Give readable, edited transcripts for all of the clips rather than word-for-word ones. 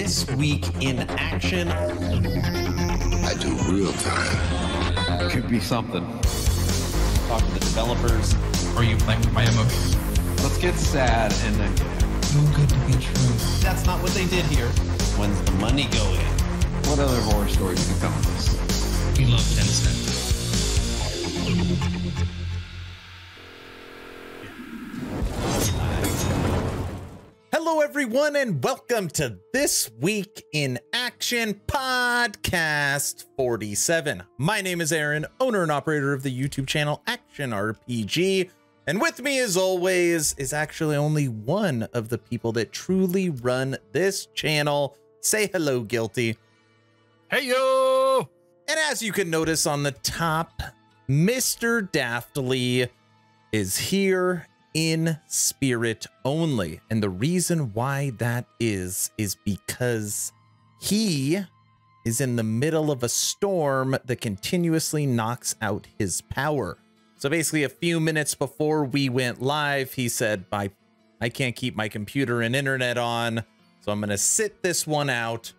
This Week in Action. I do real time. Could be something. Talk to the developers. Are you playing with my emotions? Let's get sad and then Too good to be true. That's not what they did here. When's the money going? what other horror stories can come with this? We love Tencent. Hello, everyone, and welcome to This Week in Action Podcast 47. My name is Aaron, owner and operator of the YouTube channel Action RPG. And with me, as always, is actually only one of the people that truly run this channel. Say hello, Guilty. Hey, yo! And as you can notice on the top, Mr. Daftly is here in spirit only. And the reason why that is because he is in the middle of a storm that continuously knocks out his power. So basically a few minutes before we went live, he said, I can't keep my computer and internet on, so I'm going to sit this one out.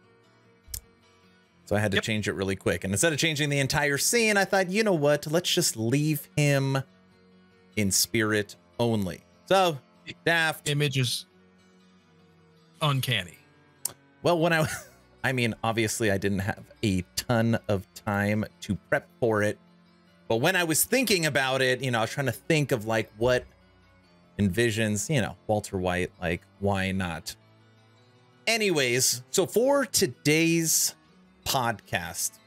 So I had to change it really quick. And instead of changing the entire scene, I thought, you know what? Let's just leave him in spirit only. So, Daft. Images uncanny. Well, when I mean, obviously I didn't have a ton of time to prep for it. But when I was thinking about it, you know, I was trying to think of like what envisions, you know, Walter White, like, why not? Anyways, so for today's podcast,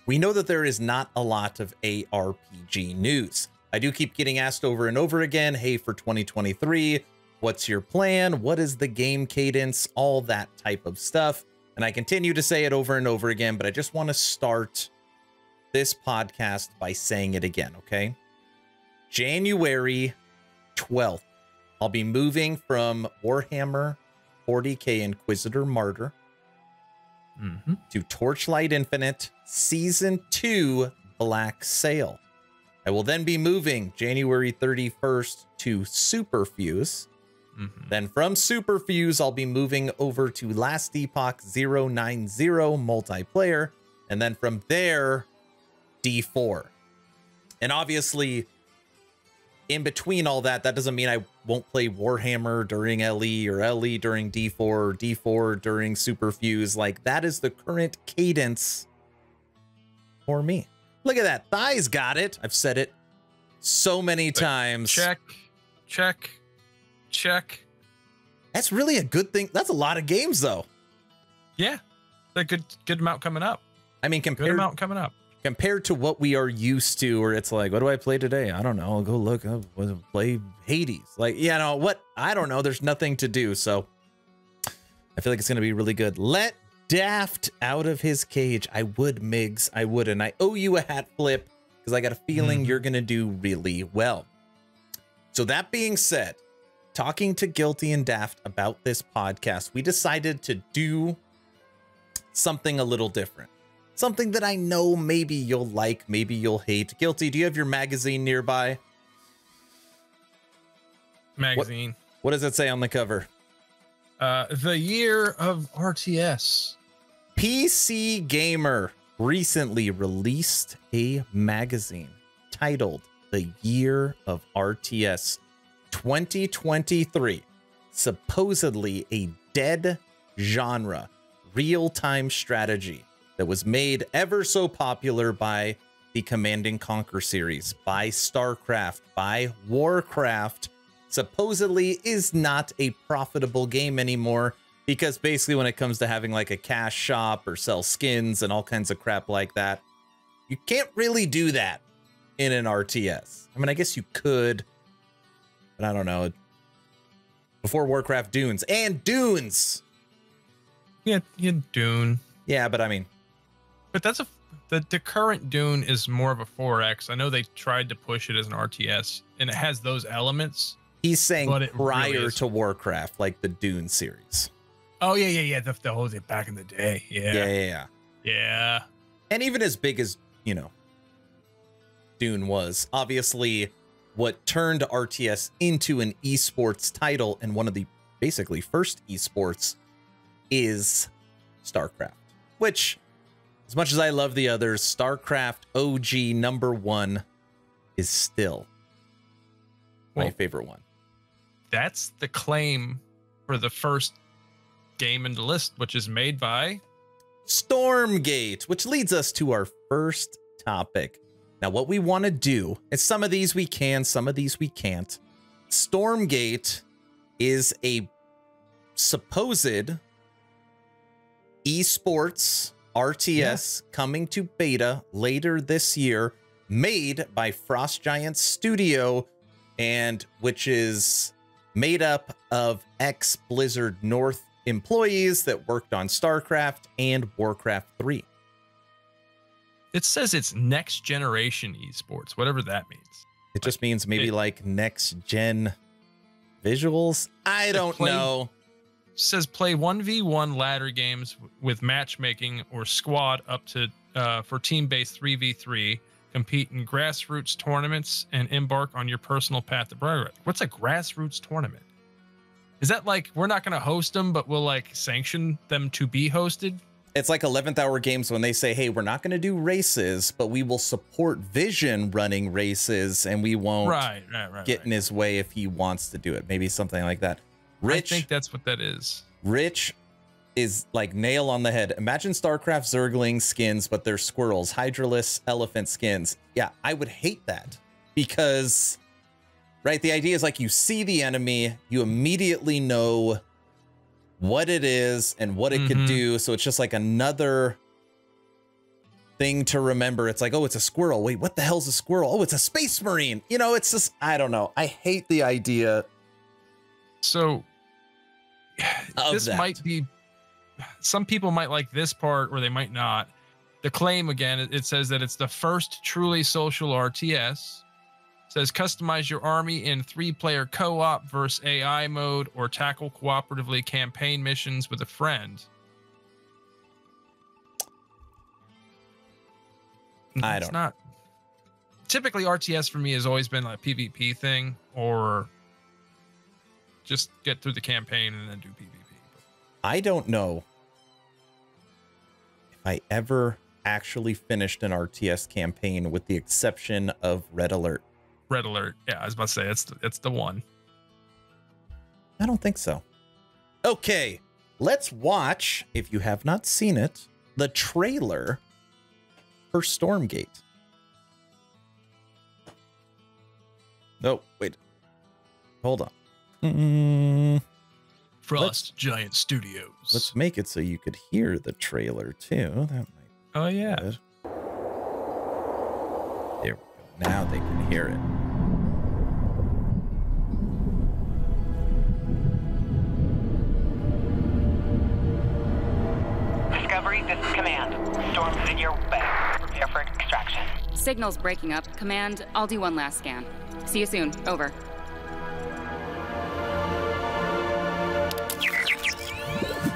we know that there is not a lot of ARPG news. I do keep getting asked over and over again, hey, for 2023, what's your plan? What is the game cadence? All that type of stuff. And I continue to say it over and over again, but I just want to start this podcast by saying it again, okay? January 12th, I'll be moving from Warhammer 40K Inquisitor Martyr to Torchlight Infinite Season 2 Black Sail. I will then be moving January 31st to Superfuse. Then from Superfuse, I'll be moving over to Last Epoch 090 multiplayer. And then from there, D4. And obviously, in between all that, that doesn't mean I won't play Warhammer during LE or LE during D4 or D4 during Superfuse. Like, that is the current cadence for me. Look at that. Thighs got it. I've said it so many times. Check, check, check. That's really a good thing. That's a lot of games, though. Yeah, a good amount coming up. I mean, Good amount coming up. compared to what we are used to, where it's like, what do I play today? I don't know. I'll go look. I'll play Hades. Like, you know what? I don't know. There's nothing to do. So I feel like it's going to be really good. Let Daft out of his cage. I would, Migs. I would. And I owe you a hat flip because I got a feeling you're going to do really well. So that being said, talking to Guilty and Daft about this podcast, we decided to do something a little different. Something that I know maybe you'll like, maybe you'll hate. Guilty, do you have your magazine nearby? Magazine. What does it say on the cover? The year of RTS. PC Gamer recently released a magazine titled The Year of RTS 2023. Supposedly a dead genre, real-time strategy that was made ever so popular by the Command and Conquer series, by StarCraft, by Warcraft. Supposedly is not a profitable game anymore because basically when it comes to having like a cash shop or sell skins and all kinds of crap like that, you can't really do that in an RTS. I mean, I guess you could, but I don't know. Before Warcraft, Dunes and Dunes. Yeah, Dune. Yeah, but I mean, But that's the current Dune is more of a 4X. I know they tried to push it as an RTS, and it has those elements. he's saying But it prior really is. to Warcraft, like the Dune series. Oh yeah. The whole thing back in the day. Yeah. And even as big as, you know, Dune was, obviously what turned RTS into an esports title and one of the basically first esports is StarCraft, which, as much as I love the others, StarCraft OG #1 is still my favorite one. That's the claim for the first game in the list, which is made by Stormgate, which leads us to our first topic. Now, what we want to do, and some of these we can, some of these we can't. Stormgate is a supposed esports RTS coming to beta later this year, made by Frost Giant Studio, and which is made up of ex-Blizzard North employees that worked on StarCraft and Warcraft 3. It says it's next generation esports, whatever that means. It just means maybe like next gen visuals. I don't know. Says play 1v1 ladder games with matchmaking or squad up to for team-based 3v3. Compete in grassroots tournaments and embark on your personal path to progress. What's a grassroots tournament? Is that like we're not going to host them, but we'll like sanction them to be hosted? It's like 11th Hour Games when they say, hey, we're not going to do races, but we will support Vision running races, and we won't get in his way if he wants to do it. Maybe something like that. Rich, I think that's what that is. Rich is like nail on the head. Imagine StarCraft Zergling skins, but they're squirrels, Hydralisk elephant skins. Yeah, I would hate that because, right, the idea is like you see the enemy, you immediately know what it is and what it could do. So it's just like another thing to remember. It's like, oh, it's a squirrel. Wait, what the hell's a squirrel? Oh, it's a space marine. You know, it's just, I don't know. I hate the idea. So this might be, some people might like this part or they might not. The claim, again, it says that it's the first truly social RTS. It says customize your army in 3-player co-op versus AI mode or tackle cooperatively campaign missions with a friend. I don't know. Typically, RTS for me has always been like a PvP thing or just get through the campaign and then do PvP. I don't know if I ever actually finished an RTS campaign with the exception of Red Alert. Red Alert. Yeah, I was about to say it's the one. I don't think so. Okay, let's watch, if you have not seen it, the trailer for Stormgate. Oh, wait. Hold on. Frost Giant Studios. Let's make it so you could hear the trailer too. That might be good. There we go. Now they can hear it. Discovery, this is Command. Storm is in your way. Prepare for extraction. Signal's breaking up. Command, I'll do one last scan. See you soon. Over.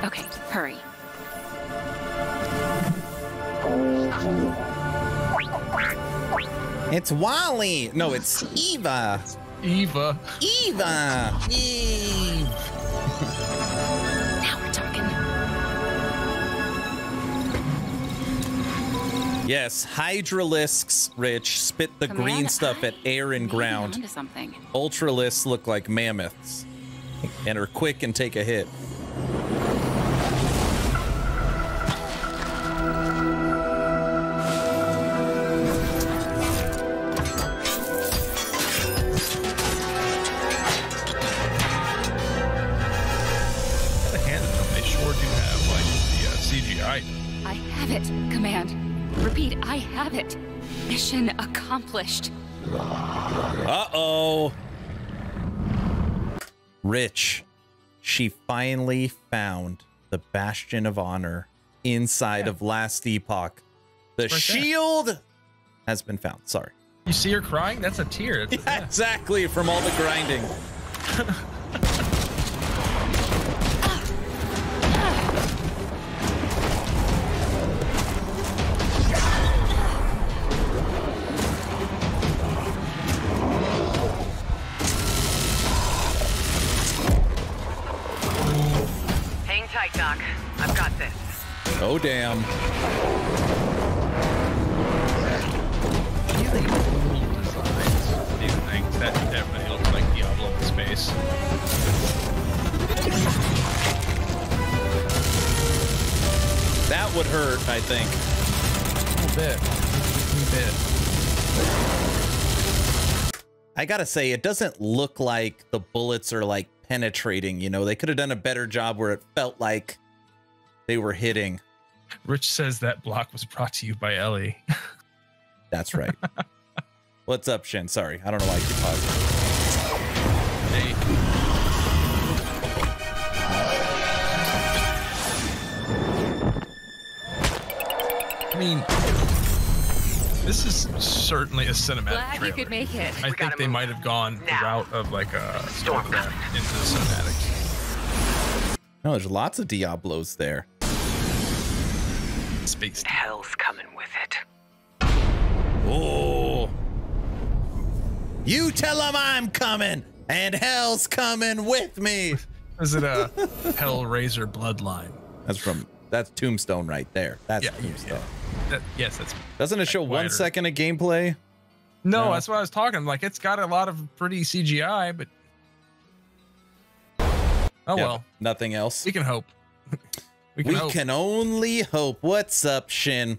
Okay, hurry. It's Wally. No, it's Eva. Eva. Eve. Now we're talking. Yes, Hydralisks, Rich, spit the green stuff at air and ground. Onto something. Ultralisks look like mammoths and are quick and take a hit. I have it, Command. Repeat, I have it. Mission accomplished. Uh-oh. Rich, she finally found the Bastion of Honor inside of Last Epoch. The shield has been found. Sorry. You see her crying? That's a tear. Yeah, exactly, from all the grinding. Hang tight, Doc. I've got this. Oh, damn. Really cool designs. These things that definitely look like Diablo in space. That would hurt, I think. A bit. I gotta say, it doesn't look like the bullets are like penetrating, you know? They could have done a better job where it felt like they were hitting. Rich says that block was brought to you by Ellie. That's right. What's up, Shin? Sorry, I don't know why I keep pausing. Hey. I mean, this is certainly a cinematic Glad trailer. you could make it. I think they might have gone the route of like a Stormcraft into the cinematics. No, there's lots of Diablos there. Space. Hell's coming with it. Oh. You tell them I'm coming, and hell's coming with me. Is it a Hellraiser bloodline? That's Tombstone right there. That's Tombstone. Yeah. Yes, that's. Doesn't it show 1 second of gameplay? No, that's what I was talking. Like, it's got a lot of pretty CGI, but well, nothing else. we can hope. We can only hope. What's up, Shin?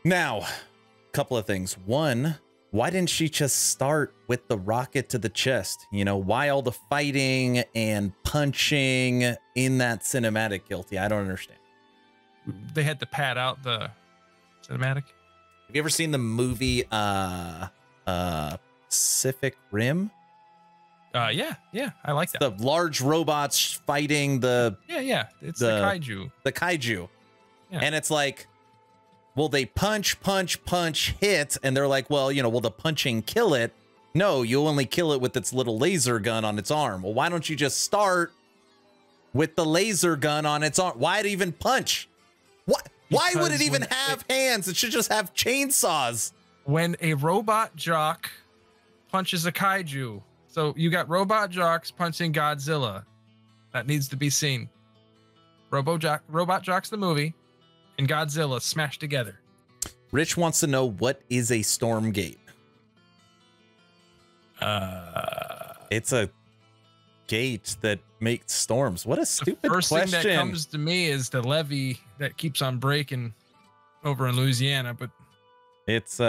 Now, a couple of things. One, why didn't she just start with the rocket to the chest? You know, why all the fighting and punching in that cinematic, Guilty? I don't understand. They had to pad out the cinematic. Have you ever seen the movie Pacific Rim? Yeah, I like that. The large robots fighting the it's the kaiju. The kaiju. Yeah. And it's like, well, they punch, hit, and they're like, well, you know, will the punching kill it? No, you only kill it with its little laser gun on its arm. Well, why don't you just start with the laser gun on its arm? Why'd it even punch? What? Why would it even have hands? It should just have chainsaws. When a robot jock punches a kaiju, so you got robot jocks punching Godzilla. That needs to be seen. Robot Jocks the movie and Godzilla smashed together. Rich wants to know, what is a Stormgate? It's a gate that makes storms. What a stupid First question. thing that comes to me is the levee that keeps on breaking over in Louisiana, but it's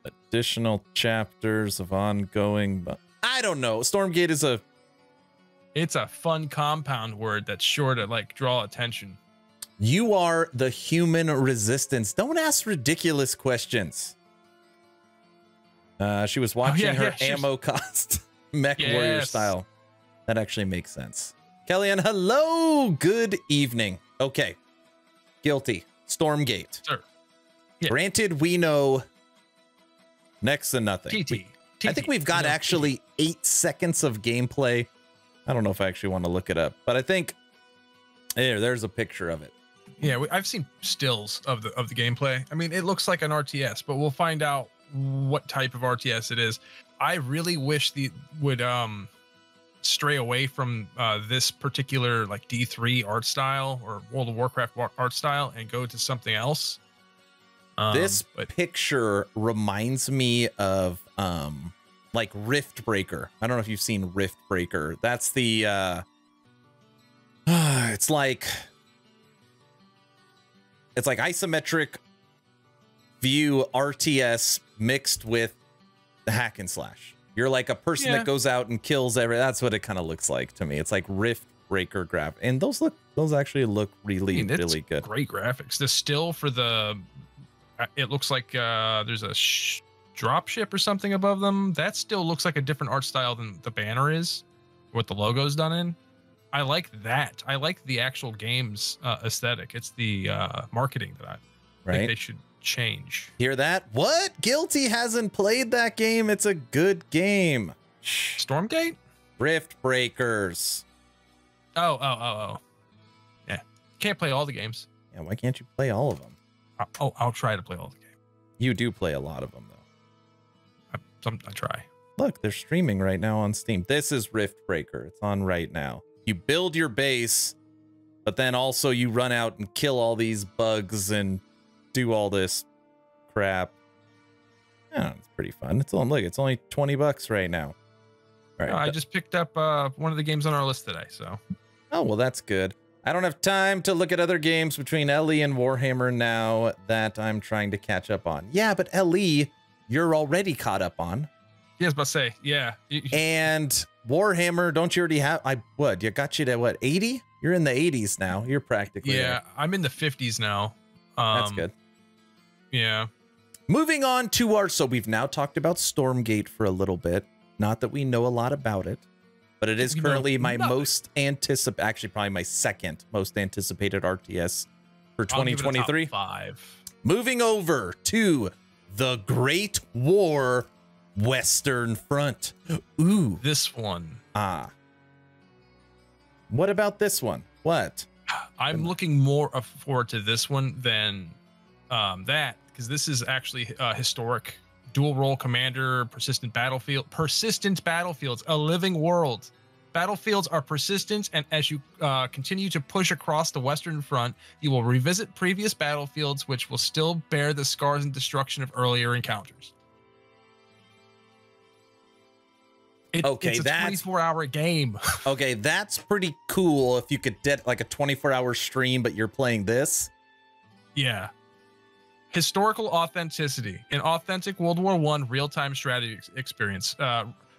additional chapters of ongoing, but I don't know. Stormgate is it's a fun compound word that's sure to like draw attention. You are the human resistance. Don't ask ridiculous questions. She was watching her ammo cost mech warrior style. That actually makes sense. Kellyanne, hello. Good evening. Okay. Guilty. Stormgate. Sir. Yeah. Granted, we know next to nothing. I think we've got actually 8 seconds of gameplay. I don't know if I actually want to look it up, but I think there's a picture of it. Yeah, I've seen stills of the gameplay. I mean, it looks like an RTS, but we'll find out what type of RTS it is. I really wish they would stray away from this particular like D3 art style or World of Warcraft art style and go to something else. This picture reminds me of like Rift Breaker. I don't know if you've seen Rift Breaker. That's the it's like isometric view RTS mixed with the hack and slash. You're like a person that goes out and kills that's what it kind of looks like to me. It's like Rift Breaker graph, and those actually look really good. Great graphics. The still for the it looks like there's a drop ship or something above them. That still looks like a different art style than the banner is, what the logo's done in. I like that. I like the actual game's aesthetic. It's the marketing that I think they should change. Hear that? What? Guilty hasn't played that game. It's a good game. Stormgate? Rift Breakers. Oh. Yeah. Can't play all the games. Yeah, why can't you play all of them? I'll try to play all the games. You do play a lot of them, though. I try. Look, they're streaming right now on Steam. This is Rift Breaker. It's on right now. You build your base, but then also you run out and kill all these bugs and do all this crap. Yeah, it's pretty fun. It's only $20 right now. All right, I just picked up one of the games on our list today, so. Oh, well, that's good. I don't have time to look at other games between LE and Warhammer now that I'm trying to catch up on. Yeah, but LE, you're already caught up on. Yeah, I was about to say, yeah. And Warhammer, don't you already have? You got you to what, 80? You're in the 80s now. You're practically there. I'm in the 50s now. That's good. Yeah. Moving on to so we've now talked about Stormgate for a little bit. Not that we know a lot about it, but it is currently my actually probably my second most anticipated RTS for 2023. 5. Moving over to the Great War Western Front. Ooh. This one. What about this one? What? I'm looking more forward to this one than that, because this is actually historic. Dual role commander, persistent battlefields, a living world. Battlefields are persistent, and as you continue to push across the Western Front, you will revisit previous battlefields, which will still bear the scars and destruction of earlier encounters. It's a 24-hour game. Okay, that's pretty cool if you could get like a 24-hour stream, but you're playing this. Yeah. Historical authenticity. An authentic World War I real-time strategy experience.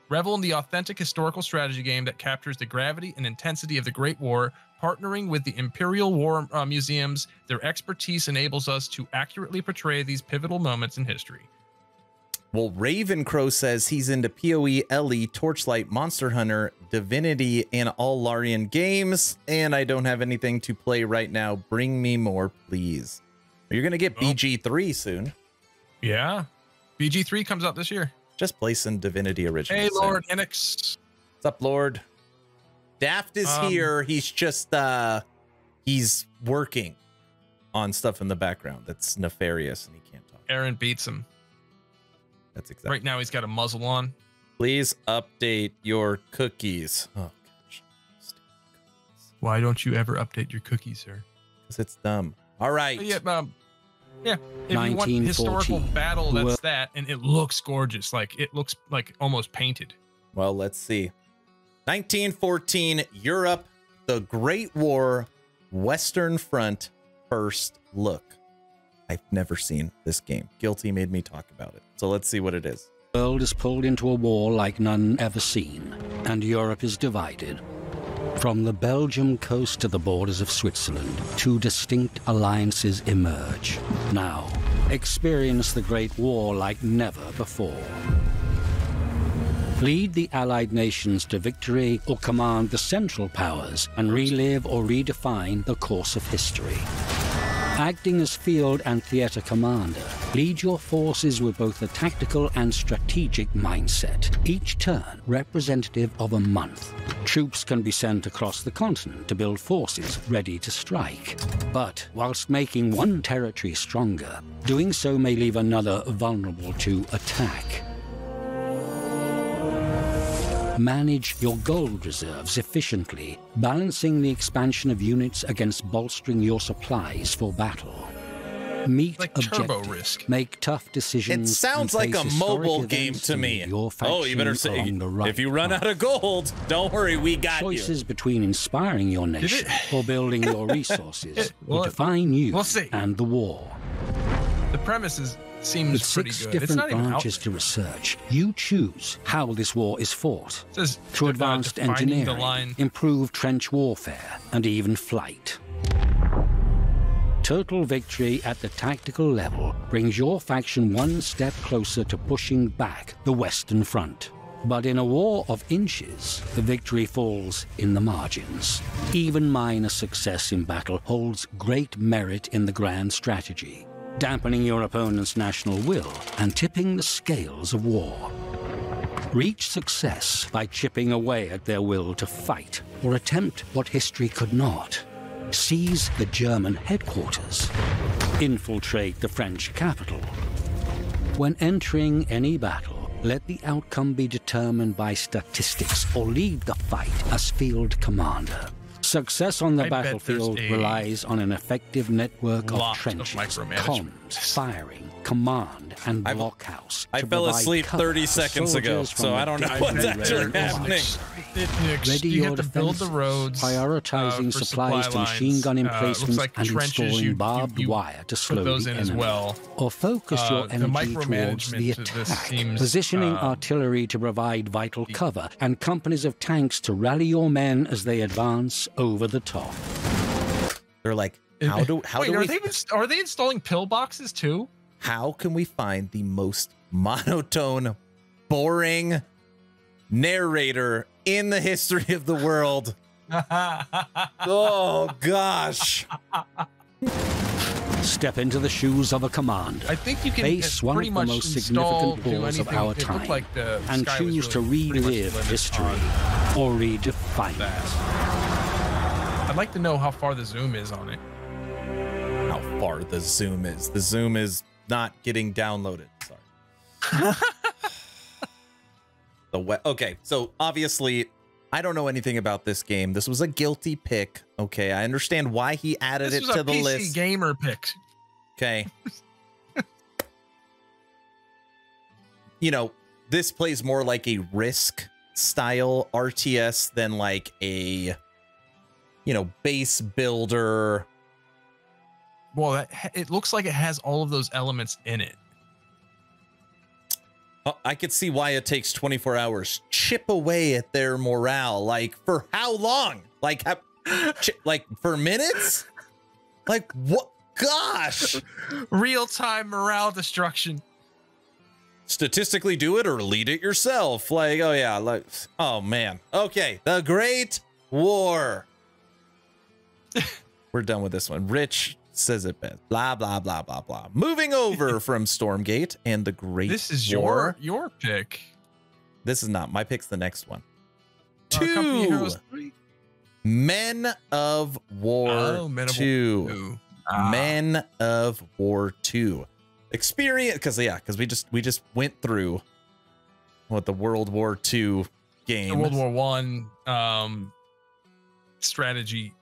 Revel in the authentic historical strategy game that captures the gravity and intensity of the Great War, partnering with the Imperial War Museums. Their expertise enables us to accurately portray these pivotal moments in history. Well, Ravencrow says he's into PoE, LE, Torchlight, Monster Hunter, Divinity, and all Larian games, and I don't have anything to play right now. Bring me more, please. You're going to get BG3 soon. Yeah. BG3 comes out this year. Just play some Divinity Original. Hey, Lord Enix. What's up, Lord? Daft is here. He's just, he's working on stuff in the background that's nefarious, and he can't talk. Aaron beats him. That's exactly. Right now, he's got a muzzle on. Please update your cookies. Oh, gosh. Why don't you ever update your cookies, sir? Because it's dumb. All right. Yeah, if you want historical battle, that's that, and it looks gorgeous. Like, it looks like almost painted. Well, let's see. 1914, Europe, the Great War, Western Front, first look. I've never seen this game. Guilty made me talk about it. So let's see what it is. The world is pulled into a war like none ever seen, and Europe is divided. From the Belgium coast to the borders of Switzerland, two distinct alliances emerge. Now, experience the Great War like never before. Lead the Allied nations to victory or command the Central Powers and relive or redefine the course of history. Acting as field and theater commander, lead your forces with both a tactical and strategic mindset, each turn representative of a month. Troops can be sent across the continent to build forces ready to strike. But whilst making one territory stronger, doing so may leave another vulnerable to attack. Manage your gold reserves efficiently, balancing the expansion of units against bolstering your supplies for battle. Meet like objectives, turbo risk. Make tough decisions. It sounds like a mobile game to me. Oh, you better say, if you run out of gold, don't worry, we got Choices between inspiring your nation or building your resources will define you and the war. The premise seems with pretty 6 good. different branches to research, you choose how this war is fought. Through advanced engineering, improved trench warfare, and even flight. Total victory at the tactical level brings your faction one step closer to pushing back the Western Front. But in a war of inches, the victory falls in the margins. Even minor success in battle holds great merit in the grand strategy, dampening your opponent's national will and tipping the scales of war. Reach success by chipping away at their will to fight or attempt what history could not. Seize the German headquarters. Infiltrate the French capital. When entering any battle, let the outcome be determined by statistics or lead the fight as field commander. Success on the I bet battlefield there's a relies on an effective network of lot of trenches, micromanagement. comms, firing, command, and blockhouse. I to fell provide asleep cover 30 for seconds ago, soldiers from so the I don't know different what's areas actually of happening. Ready you your have to build defenses, the roads, prioritizing for supplies to supply machine gun lines. emplacements Looks like and trenches, installing barbed wire to slow put those the in enemy. as well. Or focus your The energy towards the micromanagement to this attack, seems, positioning artillery to provide vital cover and companies of tanks to rally your men as they advance over the top. They're like, how do are they installing pillboxes too? How can we find the most monotone, boring narrator in the history of the world? Oh gosh. Step into the shoes of a commander. I think you can face one pretty of the much most install, significant wars of our it looked time, like the and sky choose was to really pretty much relive limited history on or redefine that. it. I'd like to know how far the zoom is on it. How far the zoom is. The zoom is not getting downloaded. Sorry. Okay, so obviously I don't know anything about this game. This was a guilty pick. Okay, I understand why he added it to the list. This was a PC gamer pick. Okay. You know, this plays more like a Risk style RTS than like a, you know, base builder. Well, it looks like it has all of those elements in it. I could see why it takes 24 hours. Chip away at their morale. Like, for how long? Like, like for minutes? Like, what? Gosh. Real-time morale destruction. Statistically do it or lead it yourself. Like, oh yeah, like, oh man. Okay, the Great War. We're done with this one. Rich says it best. Blah, blah, blah, blah, blah. Moving over from Stormgate and the Great War. This is your pick. This is not. My pick's the next one. Company 2. Heroes 3? Men of War 2. Men of War 2. Experience, because we just went through what the World War II game. The World War One strategy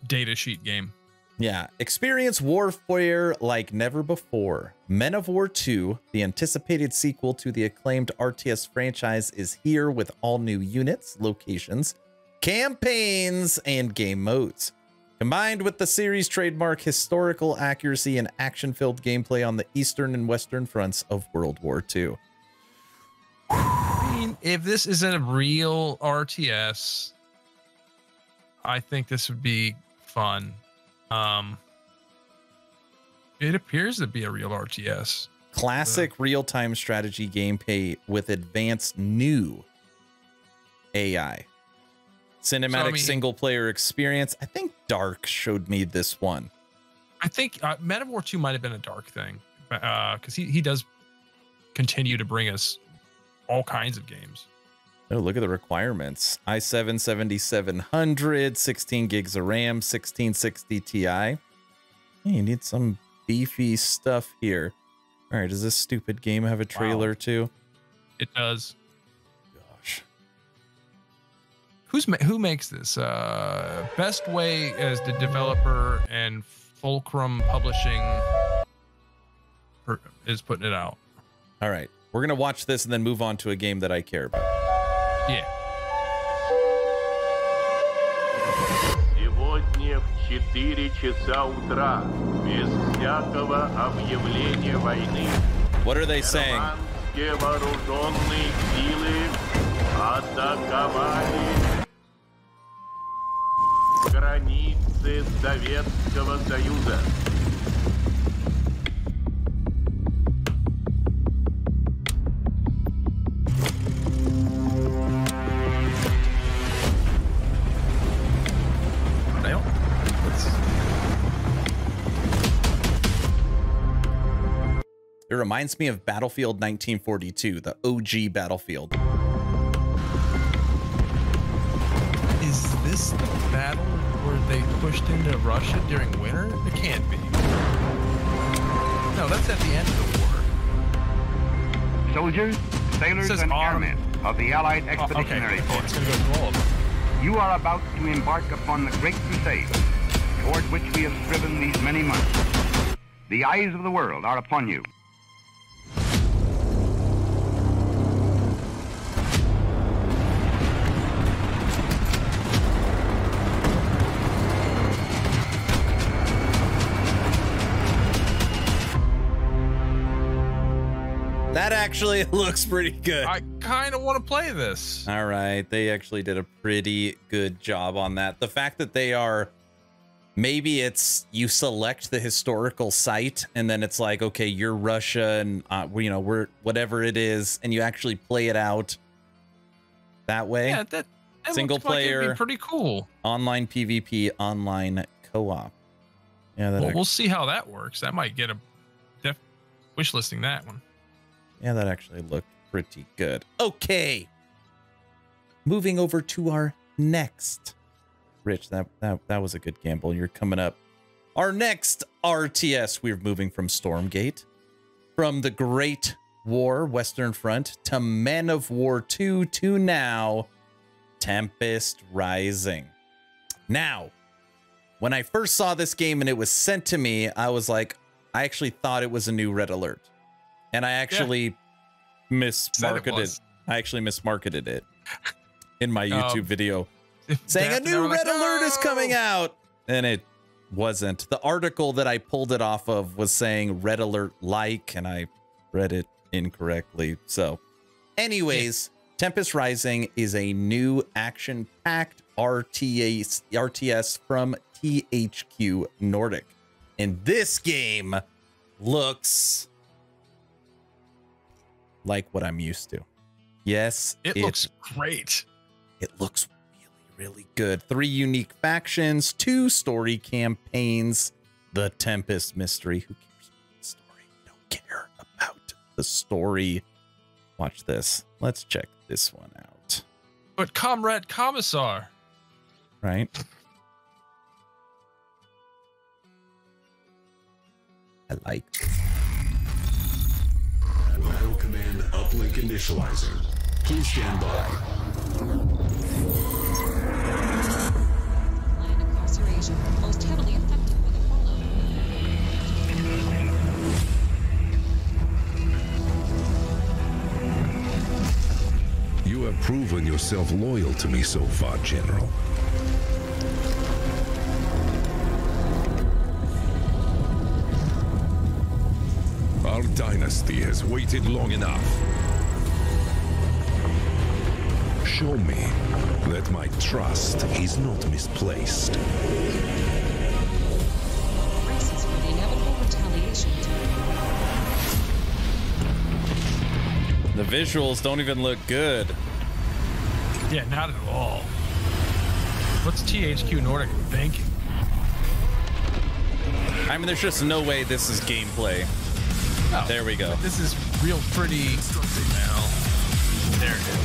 data sheet game. Yeah, experience warfare like never before. Men of War 2, the anticipated sequel to the acclaimed RTS franchise, is here with all new units, locations, campaigns, and game modes. Combined with the series' trademark historical accuracy and action-filled gameplay on the eastern and western fronts of World War II. I mean, if this isn't a real RTS, I think this would be fun. It appears to be a real RTS. Classic real-time strategy gameplay with advanced new AI. Cinematic single-player experience. I think Dark showed me this one. I think Men of War 2 might have been a Dark thing, because he does continue to bring us all kinds of games. Oh, look at the requirements. i7 7700, 16 gigs of RAM, 1660 Ti. Hey, you need some beefy stuff here. All right, does this stupid game have a trailer too? It does. Gosh. Who makes this? Best Way as the developer, and Fulcrum Publishing is putting it out. All right, we're going to watch this and then move on to a game that I care about. Yeah. Сегодня в 4 часа утра, без всякого объявления войны, what are they saying? Германские вооруженные силы атаковали границы Советского Союза. It reminds me of Battlefield 1942, the OG Battlefield. Is this the battle where they pushed into Russia during winter? It can't be. No, that's at the end of the war. Soldiers, sailors, and airmen of the Allied Expeditionary Force. It's going to go through all of them. You are about to embark upon the great crusade toward which we have striven these many months. The eyes of the world are upon you. That actually looks pretty good. I kind of want to play this. All right. They actually did a pretty good job on that. The fact that they are, maybe it's you select the historical site and then it's like, okay, you're Russia and, you know, we're whatever it is. And you actually play it out that way. Yeah, that single looks like it'd player, be pretty cool. Online PvP, online co-op. Yeah, that We'll see how that works. That might get a wish listing that one. Yeah, that actually looked pretty good. Okay. Moving over to our next. Rich, that was a good gamble. You're coming up. Our next RTS, we're moving from Stormgate, from the Great War, Western Front, to Men of War 2, to now, Tempest Rising. Now, when I first saw this game and it was sent to me, I was like, I actually thought it was a new Red Alert. And I actually mismarketed it. I actually mismarketed it in my YouTube video, saying a new Red Alert is coming out. And it wasn't. The article that I pulled it off of was saying Red Alert like, and I read it incorrectly. So anyways, Tempest Rising is a new action-packed RTS from THQ Nordic. And this game looks like what I'm used to. Yes, it looks great. It looks really, really good. 3 unique factions, 2 story campaigns, the Tempest mystery. Who cares about the story? Don't care about the story. Watch this. Let's check this one out. But Comrade Commissar. Right? I like this. Battle Command uplink initializing. Please stand by. Line incarceration, most heavily affected by the fallout. You have proven yourself loyal to me so far, General. Our dynasty has waited long enough. Show me that my trust is not misplaced. Braces for the inevitable retaliation. The visuals don't even look good. Yeah, not at all. What's THQ Nordic thinking? I mean, there's just no way this is gameplay. Oh, there we go. This is real pretty now. There it is.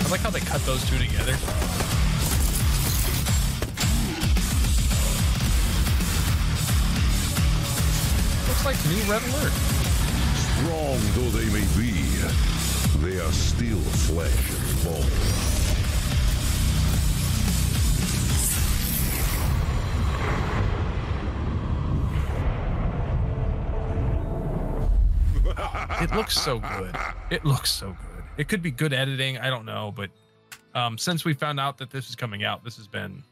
I like how they cut those two together. Looks like new Red Alert. Strong though they may be, they are still flesh and bone. It looks so good. It looks so good. It could be good editing. I don't know, but since we found out that this is coming out, this has been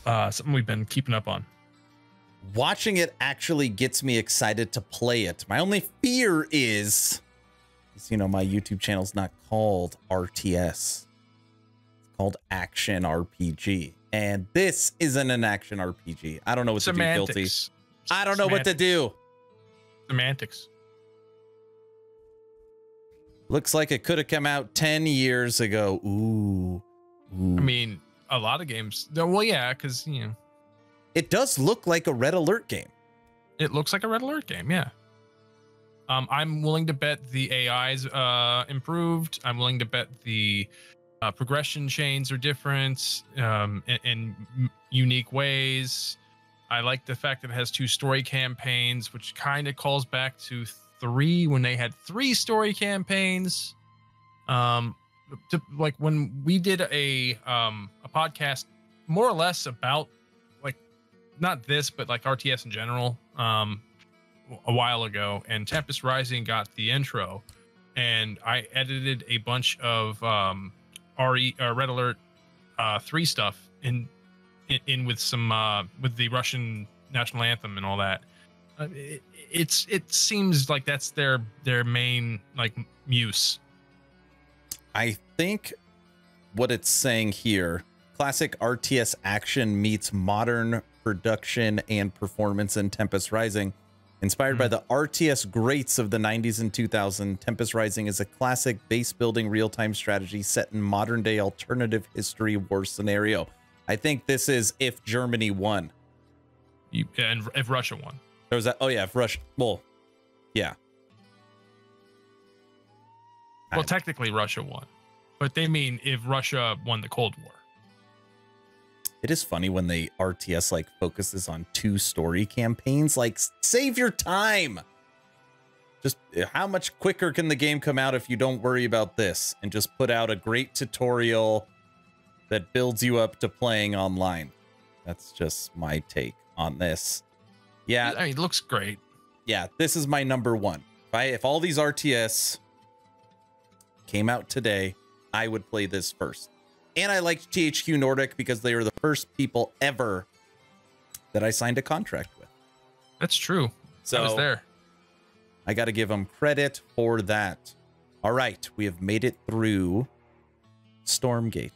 something we've been keeping up on. Watching it actually gets me excited to play it. My only fear is, you know, my YouTube channel's not called RTS. It's called Action RPG. And this isn't an action RPG. I don't know what to do, Guilty. I don't know what to do. Semantics. Looks like it could have come out 10 years ago. Ooh. I mean, a lot of games. Well, yeah, because, you know. It does look like a Red Alert game. It looks like a Red Alert game, yeah. I'm willing to bet the AI's improved. I'm willing to bet the progression chains are different in unique ways. I like the fact that it has 2 story campaigns, which kind of calls back to 3 when they had 3 story campaigns. like when we did a podcast more or less about like not this but like RTS in general a while ago, and Tempest Rising got the intro, and I edited a bunch of Red Alert 3 stuff in with some with the Russian national anthem and all that. It seems like that's their main like use. I think what it's saying here, classic RTS action meets modern production and performance in Tempest Rising. Inspired by the RTS greats of the 90s and 2000s, Tempest Rising is a classic base-building real-time strategy set in modern-day alternative history war scenario. I think this is if Germany won. And if Russia won. There was that. Oh, yeah, if Russia... Well, yeah. Well, technically Russia won. But they mean if Russia won the Cold War. It is funny when the RTS like focuses on 2 story campaigns. Like, save your time. Just how much quicker can the game come out if you don't worry about this and just put out a great tutorial that builds you up to playing online? That's just my take on this. Yeah, I mean, it looks great. Yeah, this is my number one. If all these RTS came out today, I would play this first. And I liked THQ Nordic because they were the first people ever that I signed a contract with. That's true. So I was there. I got to give them credit for that. All right, we have made it through Stormgate.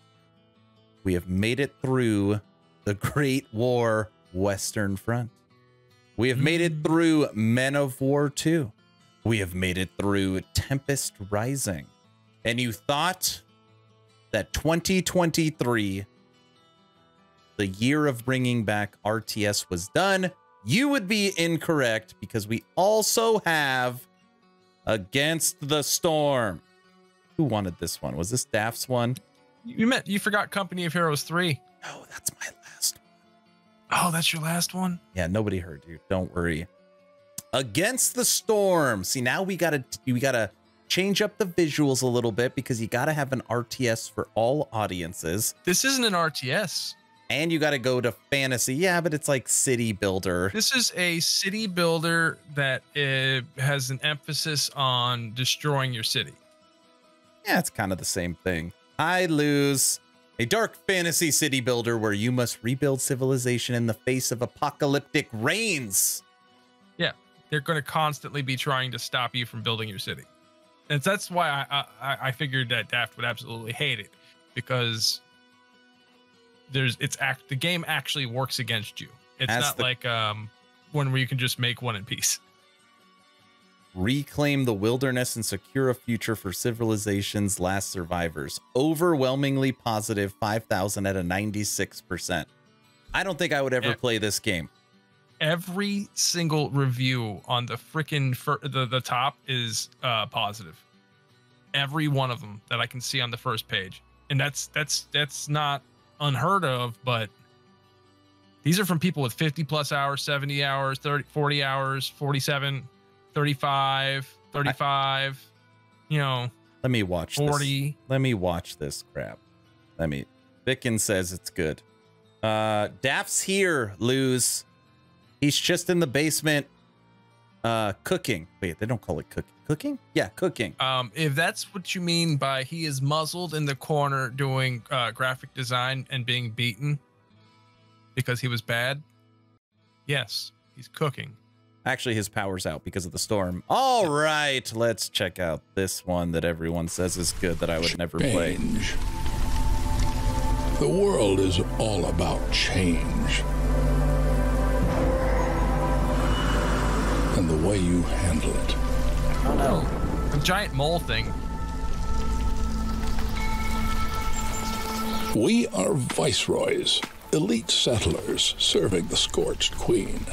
We have made it through the Great War Western Front. We have made it through Men of War 2. We have made it through Tempest Rising. And you thought that 2023, the year of bringing back RTS, was done. You would be incorrect, because we also have Against the Storm. Who wanted this one? Was this Daft's one? You forgot Company of Heroes 3. No, that's my last one. Oh, that's your last one? Yeah, nobody heard you. Don't worry. Against the Storm. See, now we gotta change up the visuals a little bit, because you gotta have an RTS for all audiences. This isn't an RTS. And you gotta go to fantasy. Yeah, but it's like city builder. This is a city builder that has an emphasis on destroying your city. Yeah, it's kind of the same thing. I lose. A dark fantasy city builder where you must rebuild civilization in the face of apocalyptic rains. Yeah, they're going to constantly be trying to stop you from building your city. And that's why I figured that Daft would absolutely hate it, because the game actually works against you. It's not like one where you can just make one in peace. Reclaim the wilderness and secure a future for civilization's last survivors. Overwhelmingly positive, 5,000 at a 96%. I don't think I would ever play this game. Every single review on the freaking the top is positive. Every one of them that I can see on the first page, and that's not unheard of. But these are from people with 50+ hours, 70 hours, 30, 40 hours, 47, 35, 35. You know. Let me watch 40. This. Let me watch this crap. Vicken says it's good. Daft's here, Luz. He's just in the basement cooking. Wait, they don't call it cooking. Cooking? Yeah, cooking. If that's what you mean by he is muzzled in the corner doing graphic design and being beaten because he was bad, yes, he's cooking. Actually, his power's out because of the storm. All right, let's check out this one that everyone says is good that I would never play. The world is all about change. And the way you handle it. Oh no, a giant mole thing. We are viceroys, elite settlers serving the Scorched Queen.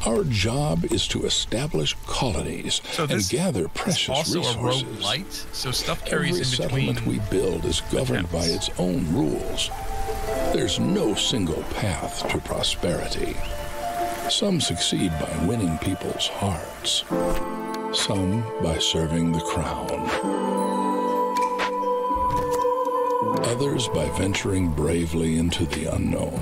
Our job is to establish colonies and gather precious resources. Also a roguelite, so stuff carries in between. Every settlement we build is governed by its own rules. There's no single path to prosperity. Some succeed by winning people's hearts. Some by serving the crown. others by venturing bravely into the unknown.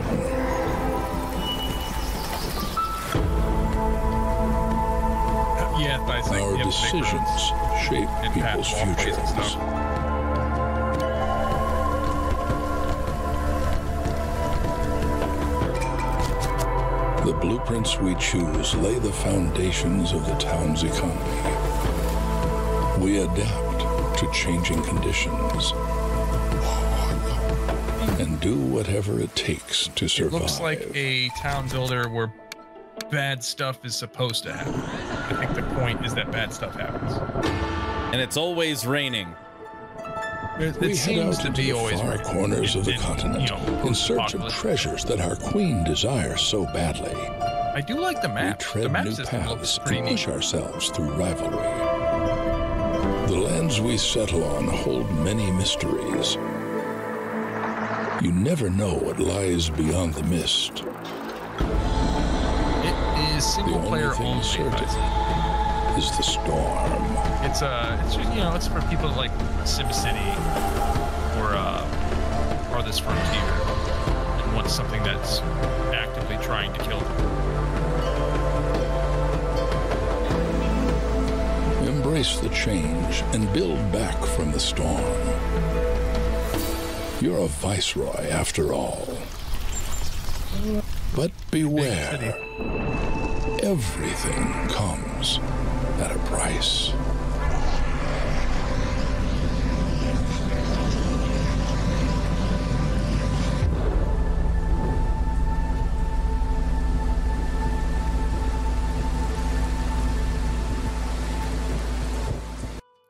Yeah, but Our decisions shape people's futures. The blueprints we choose lay the foundations of the town's economy. We adapt to changing conditions and do whatever it takes to survive. It looks like a town builder where bad stuff is supposed to happen. I think the point is that bad stuff happens. And it's always raining. We head out into the far corners of the continent in search of treasures that our queen desires so badly. I do like the map. We tread new paths and push ourselves through rivalry. The lands we settle on hold many mysteries. You never know what lies beyond the mist. It is single player only. Is the storm. It's it's for people like SimCity or this Frontier and want something that's actively trying to kill them. Embrace the change and build back from the storm. You're a viceroy after all. But beware. Everything comes at a price.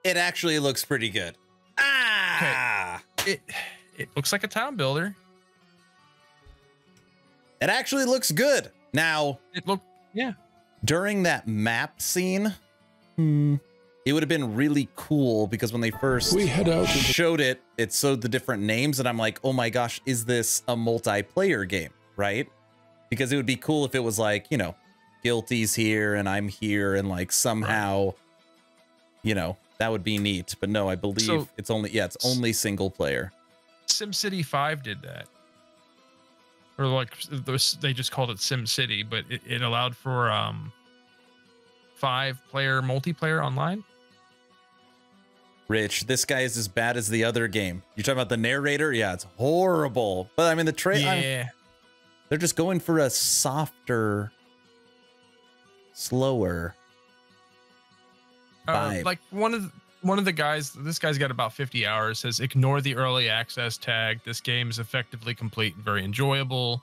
It actually looks pretty good. Okay. It looks like a town builder. It actually looks good. Now, yeah. During that map scene, it would have been really cool because when they first showed it, it showed the different names, and I'm like, oh my gosh, is this a multiplayer game, right? Because it would be cool if it was like, you know, Guilty's here and I'm here, and like somehow, you know, that would be neat. But no, I believe it's only single player. SimCity 5 did that. Or like they just called it SimCity, but it allowed for 5-player multiplayer online. Rich, this guy is as bad as the other game. You're talking about the narrator? Yeah, it's horrible. But I mean, the trailer, they're just going for a softer, slower vibe. Like one of the guys, this guy's got about 50 hours, says ignore the early access tag. This game is effectively complete and very enjoyable.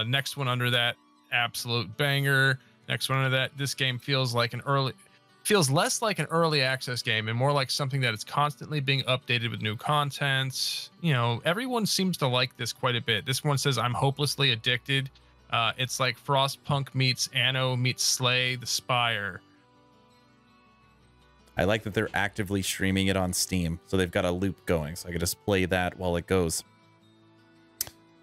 Next one under that, absolute banger. Next one under that, this game feels less like an early access game and more like something that is constantly being updated with new content. You know, everyone seems to like this quite a bit. This one says, I'm hopelessly addicted. It's like Frostpunk meets Anno meets Slay the Spire. I like that they're actively streaming it on Steam, so they've got a loop going, so I can just play that while it goes.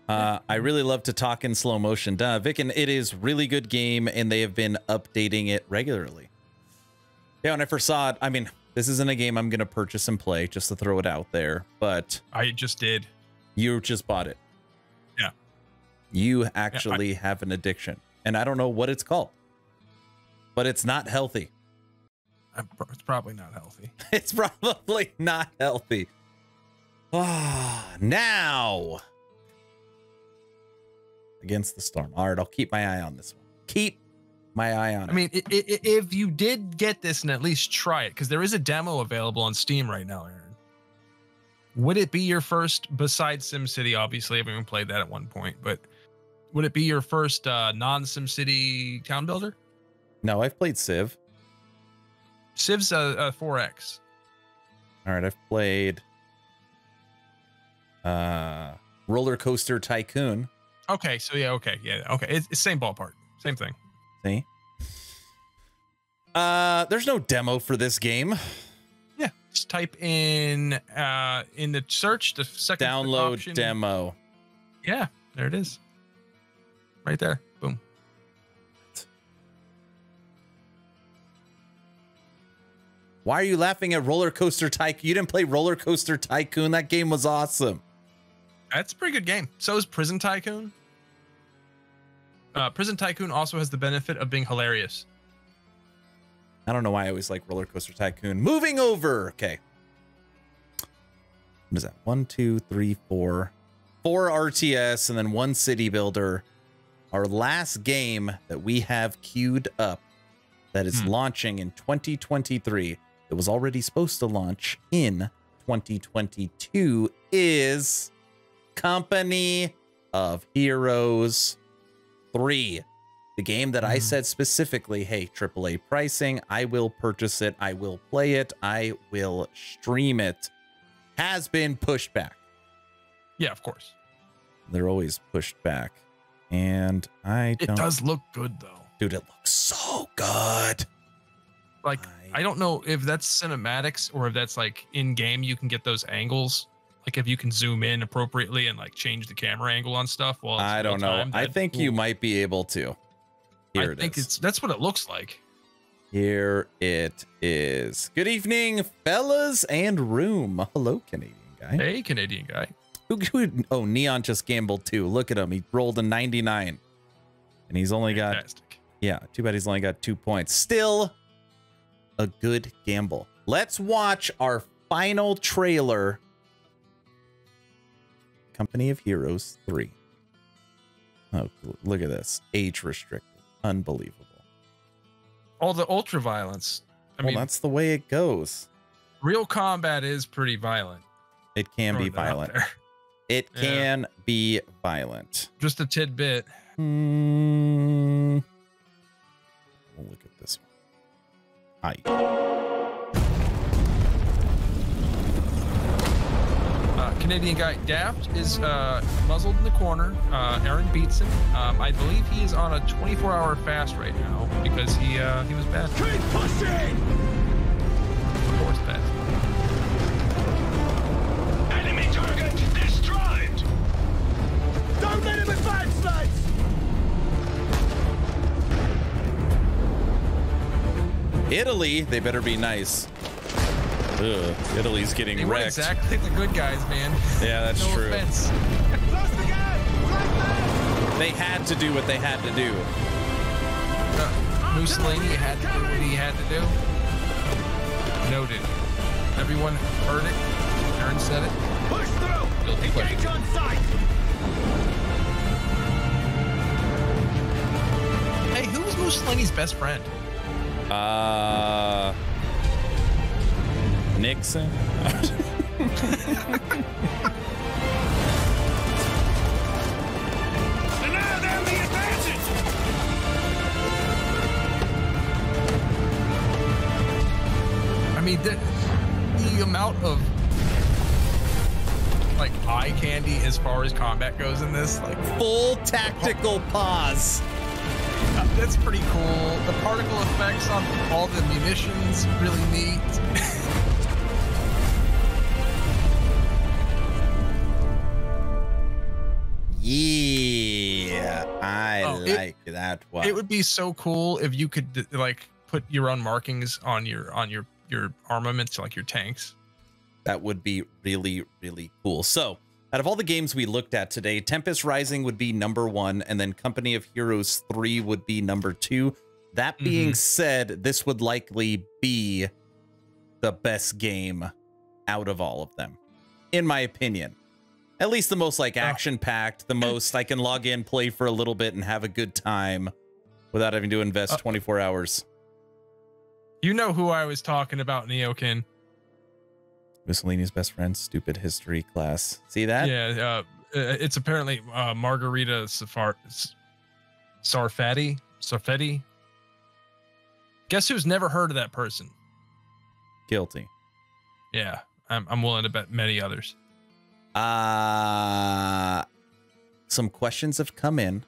I really love to talk in slow motion. Vic, and it is really good game, and they have been updating it regularly. Yeah, when I first saw it, I mean, this isn't a game I'm going to purchase and play, just to throw it out there, but... I just did. You just bought it. Yeah. You actually have an addiction, and I don't know what it's called, but it's not healthy. It's probably not healthy. It's probably not healthy. Now, Against the Storm. All right, I'll keep my eye on this one. Keep my eye on it. I mean, if you did get this and at least try it, because there is a demo available on Steam right now, Aaron. Would it be your first, besides SimCity, obviously, I've even played that at one point, but would it be your first non-SimCity town builder? No, I've played Civ. Civ's a 4X. All right, I've played Roller Coaster Tycoon. Okay, so okay. It's same ballpark, same thing. See? There's no demo for this game. Yeah, just type in the search the second download option. Demo. Yeah, there it is. Right there. Boom. Why are you laughing at Roller Coaster Tycoon? You didn't play Roller Coaster Tycoon? That game was awesome. That's a pretty good game. So is Prison Tycoon. Prison Tycoon also has the benefit of being hilarious. I don't know why I always like Roller Coaster Tycoon. Moving over. Okay. What is that? 1, 2, 3, 4. 4 RTS and then 1 City Builder. Our last game that we have queued up that is launching in 2023. It was already supposed to launch in 2022 is Company of Heroes 3. The game that I said specifically, hey, AAA pricing, I will purchase it, I will play it, I will stream it, has been pushed back. Yeah, of course. They're always pushed back. And it does look good, though. Dude, it looks so good. Like, I don't know if that's cinematics or if that's like in-game you can get those angles. Like if you can zoom in appropriately and like change the camera angle on stuff. Well, I don't know. I think you might be able to. Here it is. That's what it looks like. Here it is. Good evening, fellas and room. Hello, Canadian guy. Hey, Canadian guy. Oh, Neon just gambled too. Look at him. He rolled a 99. And he's only got, yeah, too bad he's only got 2 points. Still a good gamble. Let's watch our final trailer. Company of Heroes 3. Oh, look at this. Age restricted. Unbelievable. All the ultra violence. I mean, that's the way it goes. Real combat is pretty violent. It can be violent. It can be violent. Just a tidbit. We'll look at this one. Hi. Canadian guy Daft is muzzled in the corner. Aaron beats him. I believe he is on a 24-hour fast right now because he was bad. Keep pushing. Of course, bad. Enemy target destroyed. Don't let him advance, lads. Italy, they better be nice. Ugh, Italy's getting they wrecked. Exactly the good guys, man. Yeah, that's no true. Offense. They had to do what they had to do. Mussolini had to do what he had to do. Noted. Everyone heard it. Aaron said it. Push through. Engage on sight. Hey, who was Mussolini's best friend? Nixon. I mean, the amount of like eye candy as far as combat goes in this, like full tactical pause. That's pretty cool. The particle effects on all the munitions, really neat. Yeah, I like that one. It would be so cool if you could like put your own markings on your armaments, like your tanks. That would be really, really cool. So, out of all the games we looked at today, Tempest Rising would be #1, and then Company of Heroes 3 would be #2. That being said, this would likely be the best game out of all of them, in my opinion. At least the most like action-packed, the most I can log in, play for a little bit, and have a good time without having to invest 24 hours. You know who I was talking about, Neokin. Mussolini's best friend, stupid history class. See that? Yeah, it's apparently Margarita Sarfatti. Guess who's never heard of that person? Guilty. Yeah, I'm willing to bet many others. Some questions have come in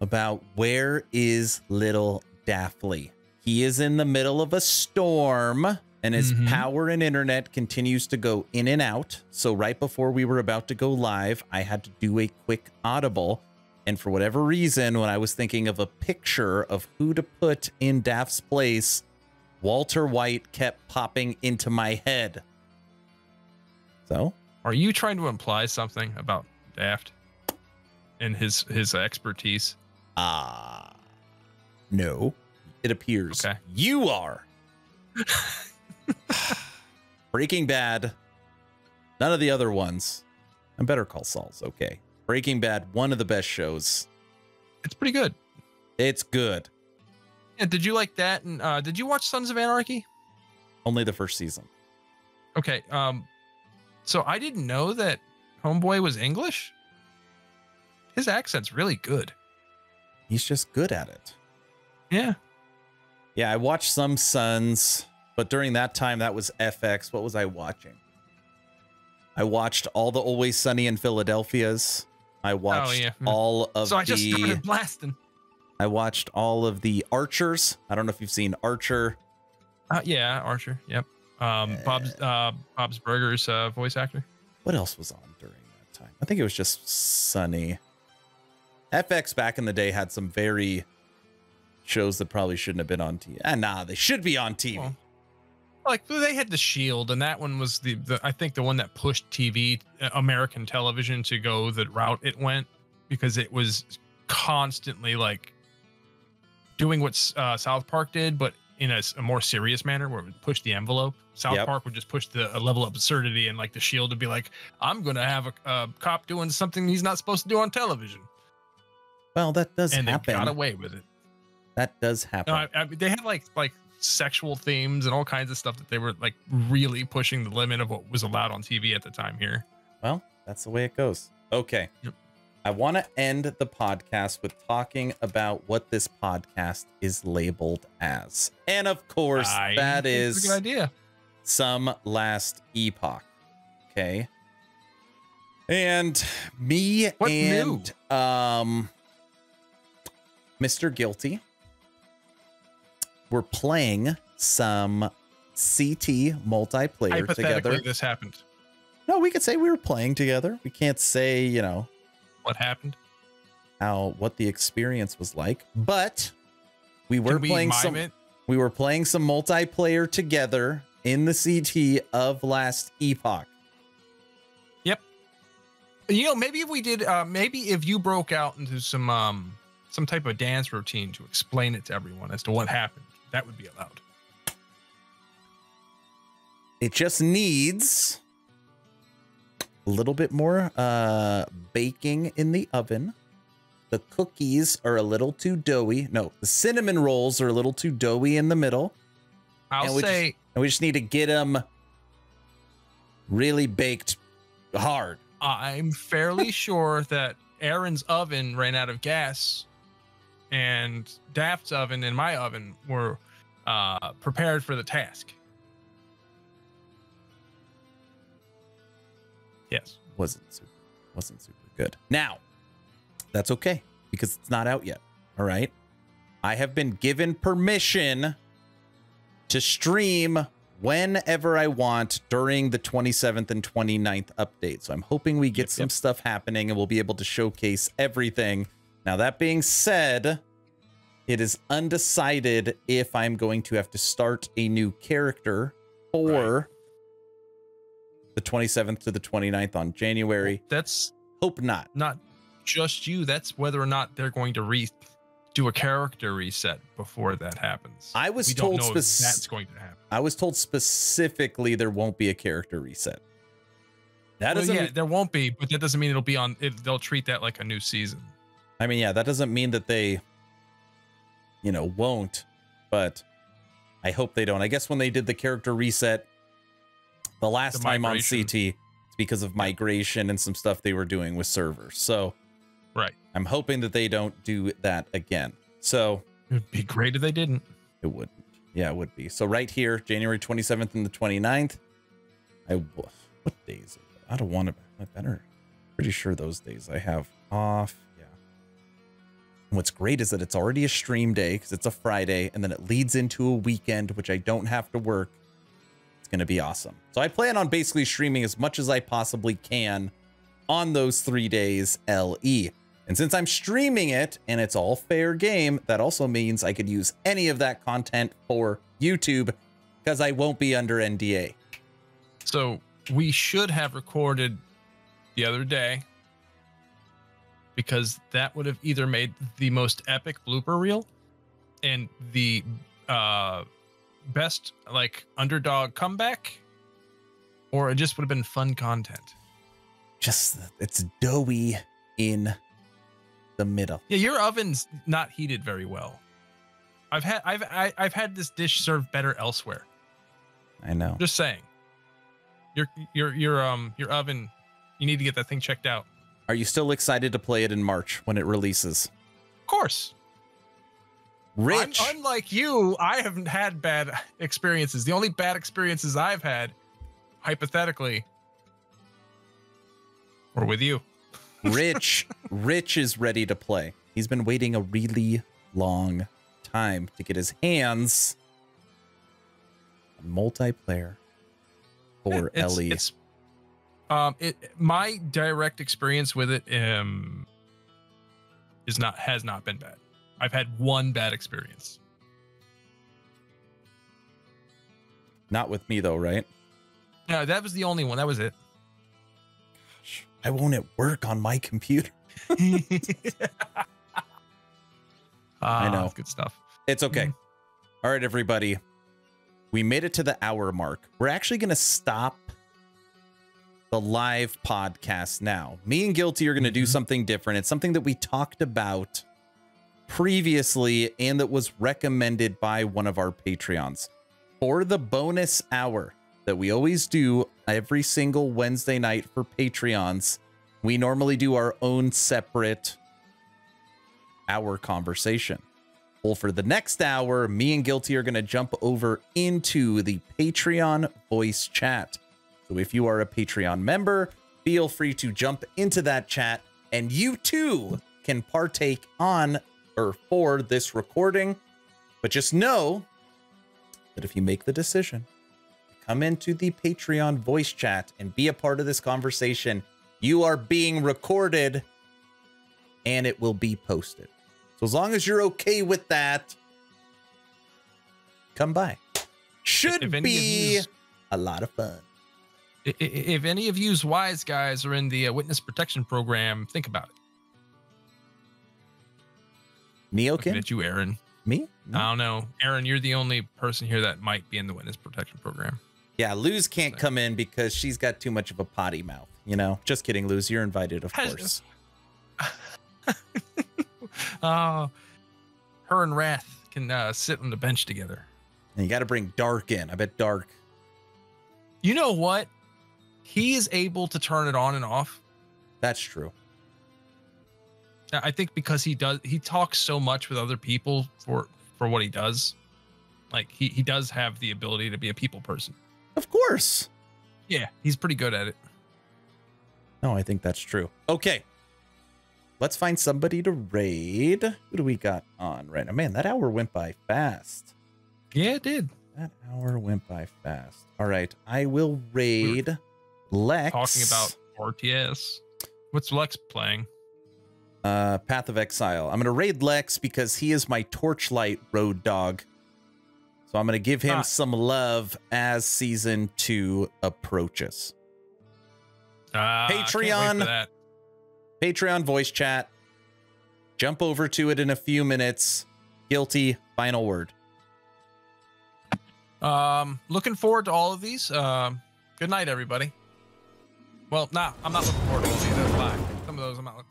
about where is little Daphne. He is in the middle of a storm. And his power and internet continues to go in and out. So right before we were about to go live, I had to do a quick audible. And for whatever reason, when I was thinking of a picture of who to put in Daph's place, Walter White kept popping into my head. So Are you trying to imply something about Daft and his expertise? No. It appears you are. Breaking Bad. None of the other ones. And Better Call Saul's okay. Breaking Bad, one of the best shows. It's pretty good. It's good. Yeah, did you like that? And did you watch Sons of Anarchy? Only the first season. Okay. So I didn't know that Homeboy was English. His accent's really good. He's just good at it. Yeah. Yeah, I watched some Sons, but during that time, that was FX. What was I watching? I watched all the Always Sunny in Philadelphia's. I watched all of So I just started blasting. I watched all of the Archers. I don't know if you've seen Archer. Yeah, Archer. Yep. Bob's Burgers voice actor. What else was on during that time? I think it was just Sunny. FX back in the day had some very shows that probably shouldn't have been on TV. Nah, they should be on TV. Well, like they had The Shield, and that one was the I think the one that pushed TV, American television, to go the route it went, because it was constantly like doing what South Park did, but in a more serious manner, where it would push the envelope. South Park would just push a level of absurdity, and like The Shield would be like, I'm gonna have a cop doing something he's not supposed to do on television. Well, that does happen. And they got happen. away with it. That does happen. No, I mean, they had like sexual themes and all kinds of stuff that they were like really pushing the limit of what was allowed on TV at the time here. Well, that's the way it goes. Okay. Yep. I want to end the podcast with talking about what this podcast is labeled as. And of course, that is a good idea. Some Last Epoch. Okay. And me and Mr. Guilty, we're playing some CT multiplayer Hypothetically, together. this happened. No, we could say we were playing together. We can't say, you know, what happened, what the experience was like, but we were playing some. We were playing some multiplayer together in the CT of Last Epoch. Yep. You know, maybe if we did, maybe if you broke out into some type of dance routine to explain it to everyone as to what happened, that would be allowed. It just needs a little bit more baking in the oven. The cookies are a little too doughy. No, the cinnamon rolls are a little too doughy in the middle. And we just need to get them really baked hard. I'm fairly sure that Aaron's oven ran out of gas, and Daft's oven and my oven were prepared for the task. Yes. Wasn't super good. Now, that's okay because it's not out yet. All right. I have been given permission to stream whenever I want during the 27th and 29th update. So I'm hoping we get some stuff happening and we'll be able to showcase everything. Now, that being said, it is undecided if I'm going to have to start a new character for the 27th to the 29th on January. That's hope not. Not just you. That's whether or not they're going to do a character reset before that happens. I was told that's going to happen. I was told specifically there won't be a character reset. That doesn't mean, there won't be, but that doesn't mean it'll be on. They'll treat that like a new season. I mean, yeah, that doesn't mean that they, you know, won't, but I hope they don't. I guess when they did the character reset the last time on CT, it's because of migration and some stuff they were doing with servers. So I'm hoping that they don't do that again. So it'd be great if they didn't. It wouldn't. Yeah, it would be. So right here, January 27th and the 29th. What days? I don't want to. I better. Pretty sure those days I have off. Yeah. And what's great is that it's already a stream day because it's a Friday, and then it leads into a weekend, which I don't have to work. It's going to be awesome. So I plan on basically streaming as much as I possibly can on those 3 days LE. And since I'm streaming it and it's all fair game, that also means I could use any of that content for YouTube because I won't be under NDA. So we should have recorded the other day, because that would have either made the most epic blooper reel and the best like underdog comeback, or it just would have been fun content. Just, it's doughy in the middle. Yeah, your oven's not heated very well. I've had this dish served better elsewhere. I know. Just saying. Your oven, you need to get that thing checked out. Are you still excited to play it in March when it releases? Of course. Rich. Unlike you, I haven't had bad experiences. The only bad experiences I've had, hypothetically, were with you. Rich is ready to play. He's been waiting a really long time to get his hands on multiplayer for Ellie. My direct experience with it has not been bad. I've had one bad experience. Not with me though, right? No, that was the only one. That was it. Gosh, why won't it work on my computer? I know. Good stuff. It's okay. All right, everybody. We made it to the hour mark. We're actually going to stop the live podcast now. Me and Guilty are going to do something different. It's something that we talked about previously and that was recommended by one of our Patreons. For the bonus hour that we always do every single Wednesday night for Patreons, we normally do our own separate hour conversation. Well, for the next hour, me and Guilty are going to jump over into the Patreon voice chat. So if you are a Patreon member, feel free to jump into that chat, and you too can partake on or for this recording. But just know that if you make the decision to come into the Patreon voice chat and be a part of this conversation, you are being recorded and it will be posted. So as long as you're okay with that, come by. Should be a lot of fun. If any of you's wise guys are in the witness protection program, think about it. Neokin? At you, Aaron. Me? No. I don't know. Aaron, you're the only person here that might be in the witness protection program. Yeah, Luz can't come in because she's got too much of a potty mouth, you know? Just kidding, Luz. You're invited, of course. Her and Wrath can sit on the bench together. And you got to bring Dark in. I bet Dark. You know what? He is able to turn it on and off. That's true. I think because he talks so much with other people for what he does. Like he does have the ability to be a people person. Of course. Yeah, he's pretty good at it. No, I think that's true. Okay. Let's find somebody to raid. Who do we got on right now? Man, that hour went by fast. Yeah, it did. That hour went by fast. All right. I will raid Lex. Talking about RTS. What's Lex playing? Path of Exile. I'm going to raid Lex because he is my Torchlight road dog. So I'm going to give him some love as season 2 approaches. Patreon voice chat. Jump over to it in a few minutes. Guilty, final word. Looking forward to all of these. Good night, everybody. Well, I'm not looking forward to all of these. Bye. Some of those I'm not looking